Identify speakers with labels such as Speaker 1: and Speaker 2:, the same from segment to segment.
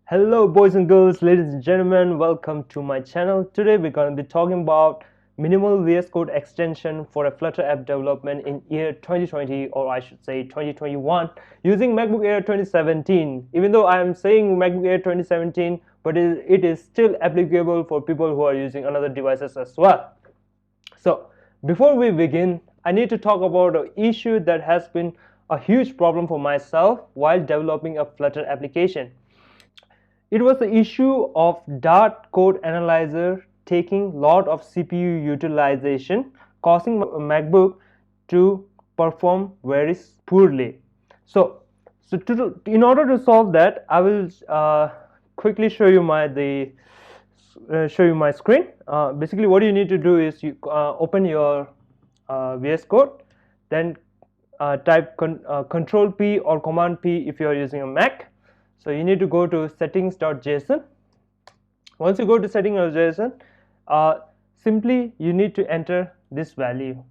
Speaker 1: Hello boys and girls, ladies and gentlemen, welcome to my channel. Today we're going to be talking about minimal VS Code extension for a Flutter app development in year 2020, or I should say 2021, using MacBook Air 2017. Even though I am saying MacBook Air 2017, but it is still applicable for people who are using another devices as well. So before we begin, I need to talk about an issue that has been a huge problem for myself while developing a Flutter application. It was the issue of Dart code analyzer taking lot of CPU utilization, causing my MacBook to perform very poorly. So in order to solve that, I will quickly show you my screen. Basically, what you need to do is you open your VS Code, then type Control P or Command P if you are using a Mac. So you need to go to settings.json. Once you go to settings.json, simply you need to enter this value.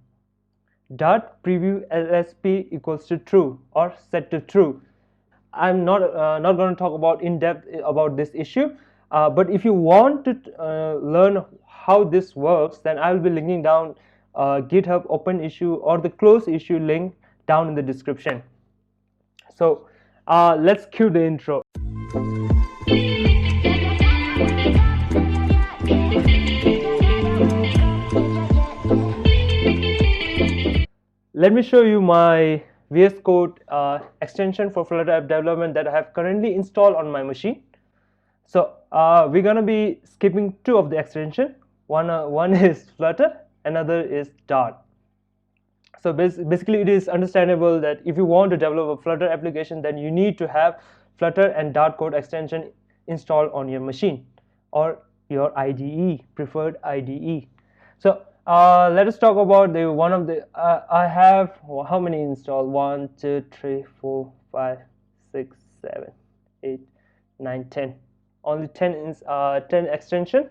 Speaker 1: Dart preview LSP equals to true or set to true. I'm not going to talk about in depth about this issue, but if you want to learn how this works, then I will be linking down GitHub open issue or the close issue link down in the description. So let's cue the intro. Let me show you my VS Code extension for Flutter app development that I have currently installed on my machine. So we're gonna be skipping two of the extension. One is Flutter, another is Dart. So basically it is understandable that if you want to develop a Flutter application, then you need to have Flutter and Dart code extension installed on your machine or your IDE, preferred IDE. So let us talk about the one of the I have how many installed? 1 2 3 4 5 6 7 8 9 10. Only 10 extension.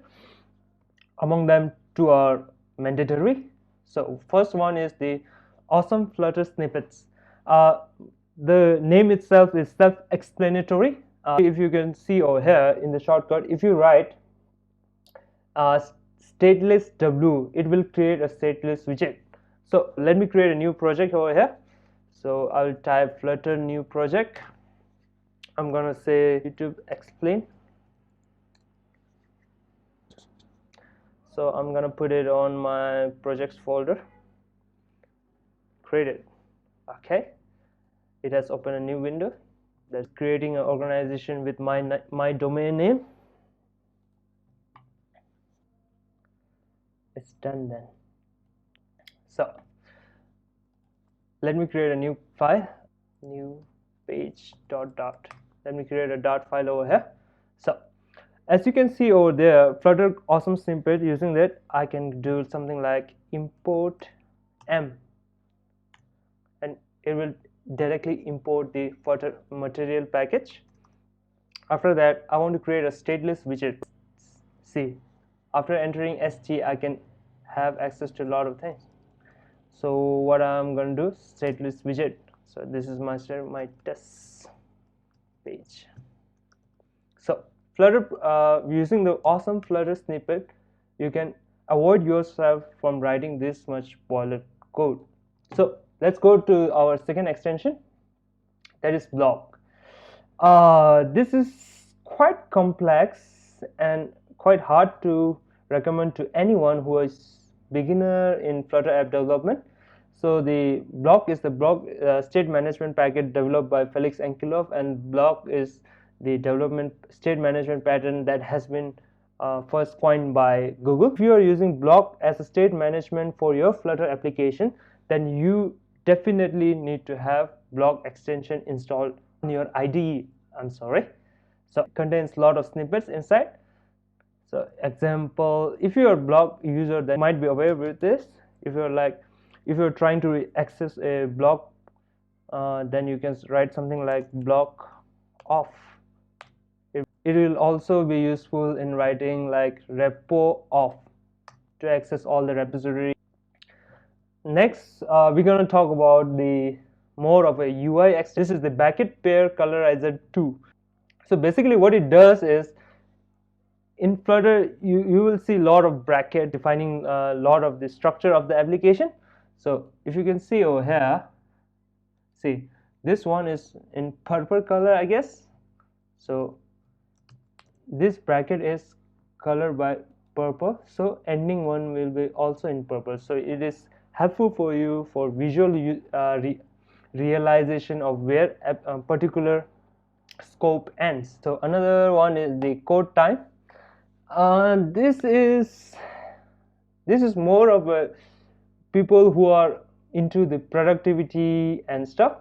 Speaker 1: Among them, two are mandatory. So first one is the awesome Flutter snippets. The name itself is self-explanatory. If you can see over here in the shortcut, if you write stateless w, it will create a stateless widget. So let me create a new project over here. So I'll type Flutter new project. I'm gonna say YouTube explain. So I'm gonna put it on my projects folder. Create it. Okay, it has opened a new window. That's creating an organization with my domain name. It's done then. So let me create a new file, new page dot. Let me create a Dart file over here. So as you can see over there, Flutter awesome snippet, using that I can do something like import m, and it will directly import the Flutter material package. After that, I want to create a stateless widget. See, after entering st, I can have access to a lot of things. So what I'm going to do, stateless widget. So this is my test page. So Flutter, using the awesome Flutter snippet, you can avoid yourself from writing this much boilerplate code. So let's go to our second extension, that is Bloc. This is quite complex and quite hard to recommend to anyone who is beginner in Flutter app development. So the Bloc is the Bloc state management package developed by Felix Ankilov, and Bloc is the development state management pattern that has been first coined by Google. If you are using Bloc as a state management for your Flutter application, then you definitely need to have Bloc extension installed on your IDE. I'm sorry. So it contains a lot of snippets inside. So example, if you're a Bloc user, that might be aware with this. If you're trying to access a Bloc, then you can write something like Bloc off. It will also be useful in writing like repo off to access all the repository. Next, we're going to talk about the more of a UI. This is the Bucket Pair Colorizer 2. So basically what it does is, in Flutter you will see a lot of bracket defining a lot of the structure of the application. So if you can see over here, see this one is in purple color, I guess. So this bracket is colored by purple, so ending one will be also in purple. So it is helpful for you for visual realization of where a particular scope ends. So another one is the code time. This is more of a people who are into the productivity and stuff.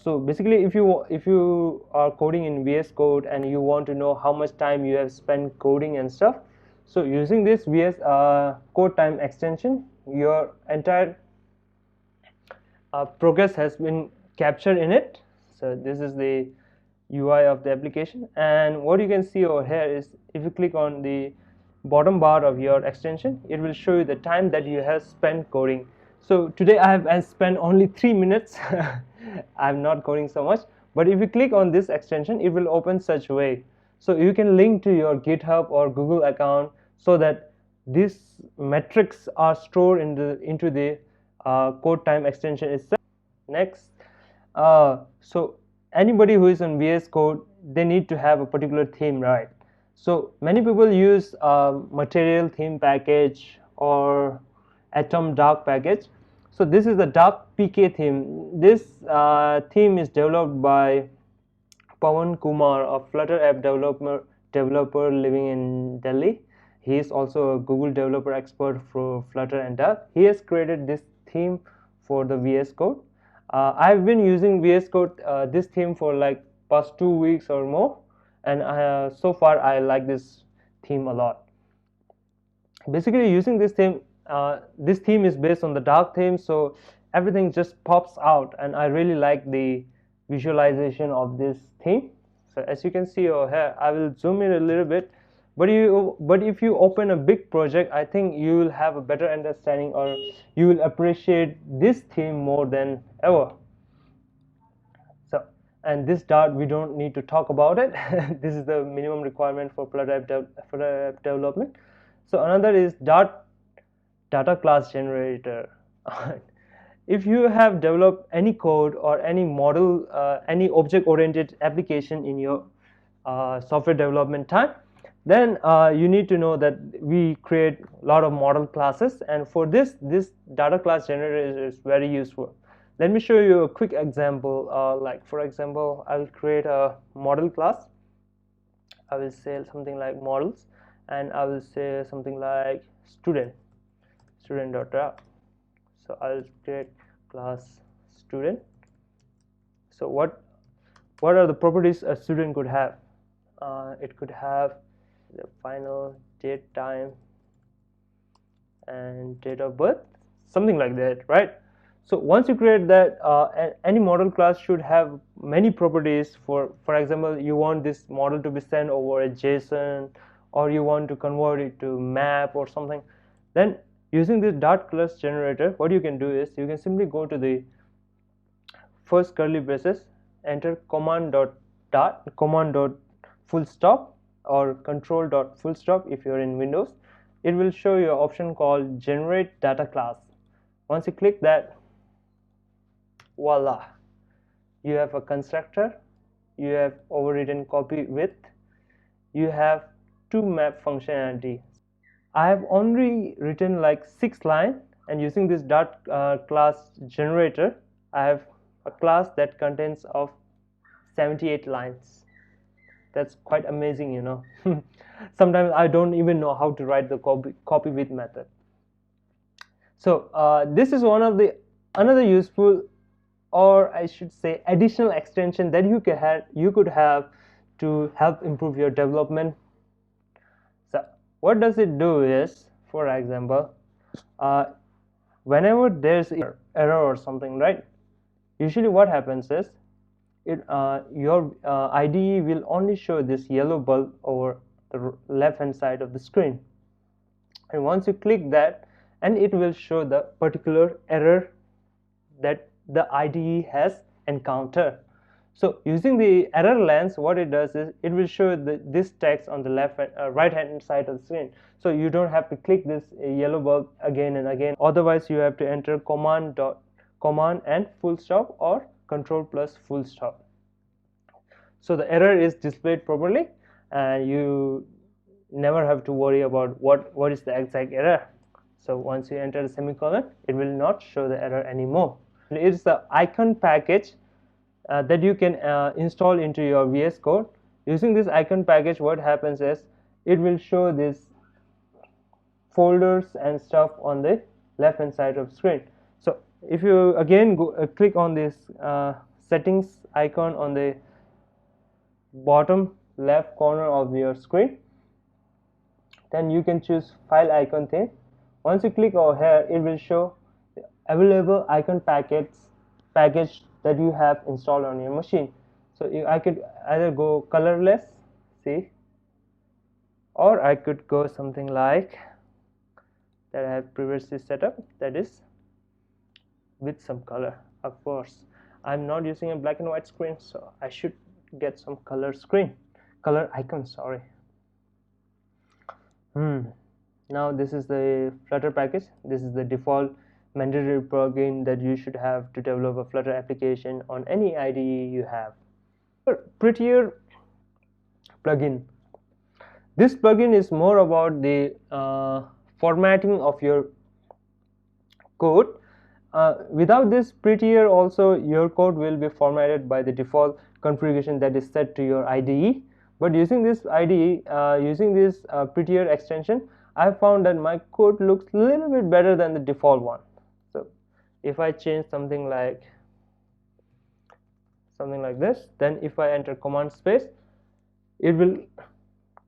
Speaker 1: So basically if you are coding in VS Code and you want to know how much time you have spent coding and stuff, so using this VS code time extension, your entire progress has been captured in it. So this is the UI of the application, and what you can see over here is, if you click on the bottom bar of your extension, it will show you the time that you have spent coding. So today I have spent only 3 minutes. I'm not coding so much, but if you click on this extension, it will open such a way, so you can link to your GitHub or Google account, so that these metrics are stored into the code time extension itself. Next, so anybody who is on VS Code, they need to have a particular theme, right? So many people use material theme package or atom dark package. So this is the dark PK theme. This theme is developed by Pawan Kumar, a Flutter app developer living in Delhi. He is also a Google developer expert for Flutter and Dark. He has created this theme for the VS Code. I've been using VS Code this theme for like past 2 weeks or more, and so far I like this theme a lot. Basically using this theme is based on the dark theme, so everything just pops out, and I really like the visualization of this theme. So as you can see over here, I will zoom in a little bit, but if you open a big project, I think you will have a better understanding, or you will appreciate this theme more than ever. So, and this Dart, we don't need to talk about it. This is the minimum requirement for Flutter app development. So another is Dart data class generator. If you have developed any code or any model, any object oriented application in your software development time, then you need to know that we create a lot of model classes, and for this data class generator is very useful. Let me show you a quick example. Like for example, I will create a model class. I will say something like models, and I will say something like student data. So I'll create class student. So what are the properties a student could have? It could have the final date, time, and date of birth, something like that, right? So once you create that, any model class should have many properties. For example, you want this model to be sent over a JSON, or you want to convert it to map or something. Then using this dot class generator, what you can do is you can simply go to the first curly braces, enter command dot full stop or control dot full stop if you're in Windows. It will show you an option called generate data class. Once you click that, voila, you have a constructor, you have overridden copy width, you have to map functionality. I have only written like 6 lines, and using this dot class generator, I have a class that contains of 78 lines. That's quite amazing, you know. Sometimes I don't even know how to write the copy width method. So this is one of the another useful, or I should say additional extension that you could have to help improve your development. So what does it do is, for example, whenever there's an error or something, right, usually what happens is your IDE will only show this yellow bulb over the left hand side of the screen, and once you click that, and it will show the particular error that the IDE has encountered. So using the error lens, what it does is it will show this text on the right hand side of the screen. So you don't have to click this yellow bulb again and again. Otherwise you have to enter command and full stop or control plus full stop. So the error is displayed properly and you never have to worry about what is the exact error. So once you enter the semicolon, it will not show the error anymore. It is the icon package that you can install into your VS Code. Using this icon package, what happens is it will show these folders and stuff on the left hand side of the screen. So if you again click on this settings icon on the bottom left corner of your screen, then you can choose file icon theme. Once you click over here, it will show the available icon package that you have installed on your machine. So I could either go colorless, see, or I could go something like that I have previously set up, that is with some color. Of course, I'm not using a black and white screen, so I should get some color icon, sorry. Now this is the Flutter package. This is the default mandatory plugin that you should have to develop a Flutter application on any IDE you have. Prettier Plugin. This plugin is more about the formatting of your code. Without this Prettier, also your code will be formatted by the default configuration that is set to your IDE. But using this IDE, using this Prettier extension, I found that my code looks a little bit better than the default one. So if I change something like this, then if I enter command space, it will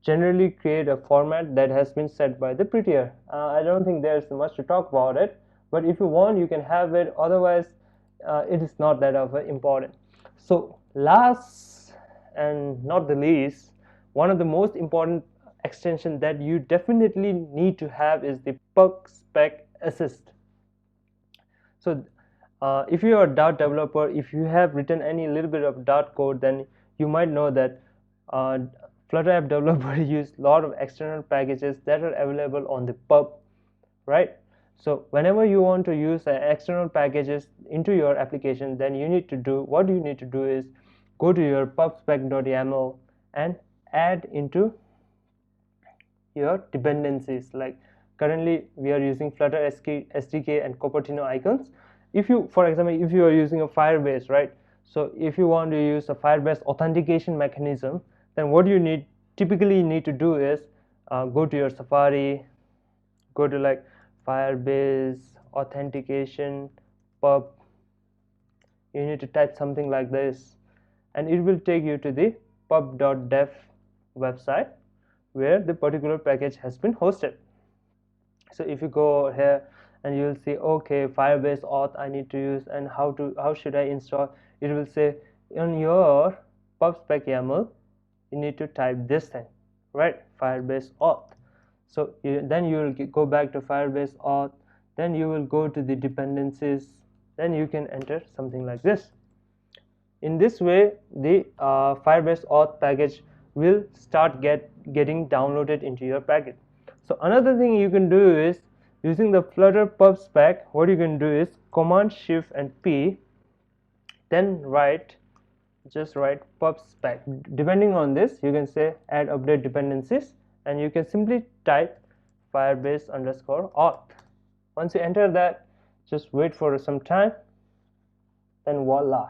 Speaker 1: generally create a format that has been set by the Prettier. I don't think there's much to talk about it, but if you want, you can have it. Otherwise, it is not that of important. So last and not the least, one of the most important extension that you definitely need to have is the Pubspec assist. So if you are a Dart developer, if you have written any little bit of Dart code, then you might know that Flutter app developer use a lot of external packages that are available on the pub, right? So whenever you want to use external packages into your application, then what you need to do is go to your pubspec.yaml and add into your dependencies. Like currently we are using Flutter SDK and Cupertino icons. If you, for example, if you are using a Firebase, right? So if you want to use a Firebase authentication mechanism, then what you typically need to do is go to your Safari, go to like Firebase authentication pub. You need to type something like this, and it will take you to the pub.dev website where the particular package has been hosted. So if you go here and you will see, okay, Firebase auth I need to use, and how should I install. It will say on your Pubspec YAML you need to type this thing, right? Firebase auth. So then you will go back to Firebase auth, then you will go to the dependencies, then you can enter something like this. In this way, the Firebase auth package will start getting downloaded into your package. So another thing you can do is, using the Flutter Pubspec, what you can do is Command Shift and P, then just write Pubspec. Depending on this, you can say add update dependencies, and you can simply type Firebase_auth. Once you enter that, just wait for some time, then voila,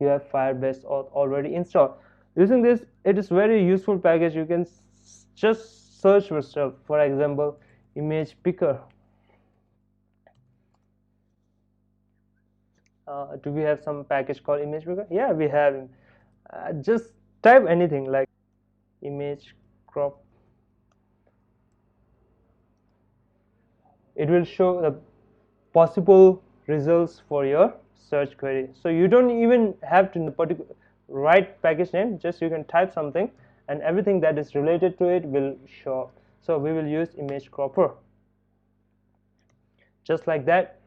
Speaker 1: you have Firebase auth already installed. Using this, it is very useful package. You can just search for stuff. For example, image picker. Do we have some package called image picker? Yeah, we have. Just type anything like image crop. It will show the possible results for your search query. So you don't even have to write package name, just you can type something and everything that is related to it will show up. So we will use image cropper. Just like that,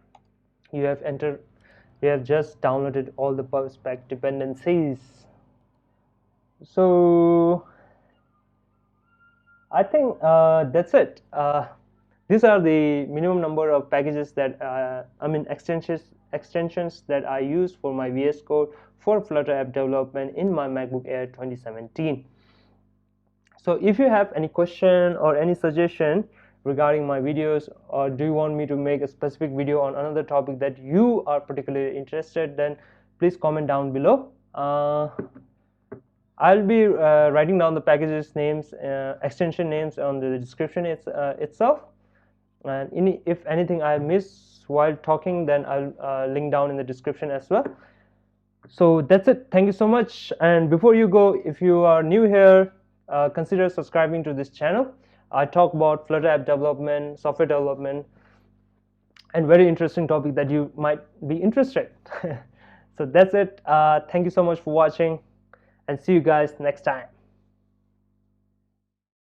Speaker 1: you have entered we have just downloaded all the Pubspec dependencies. So I think that's it. These are the minimum number of packages that extensions that I use for my VS Code for Flutter app development in my MacBook Air 2017. So if you have any question or any suggestion regarding my videos, or do you want me to make a specific video on another topic that you are particularly interested, then please comment down below. I'll be writing down the packages names, extension names on the description itself, and if anything I miss while talking, then I'll link down in the description as well. So that's it. Thank you so much. And before you go, if you are new here, consider subscribing to this channel. I talk about Flutter app development, software development, and very interesting topic that you might be interested. So that's it. Thank you so much for watching, and see you guys next time.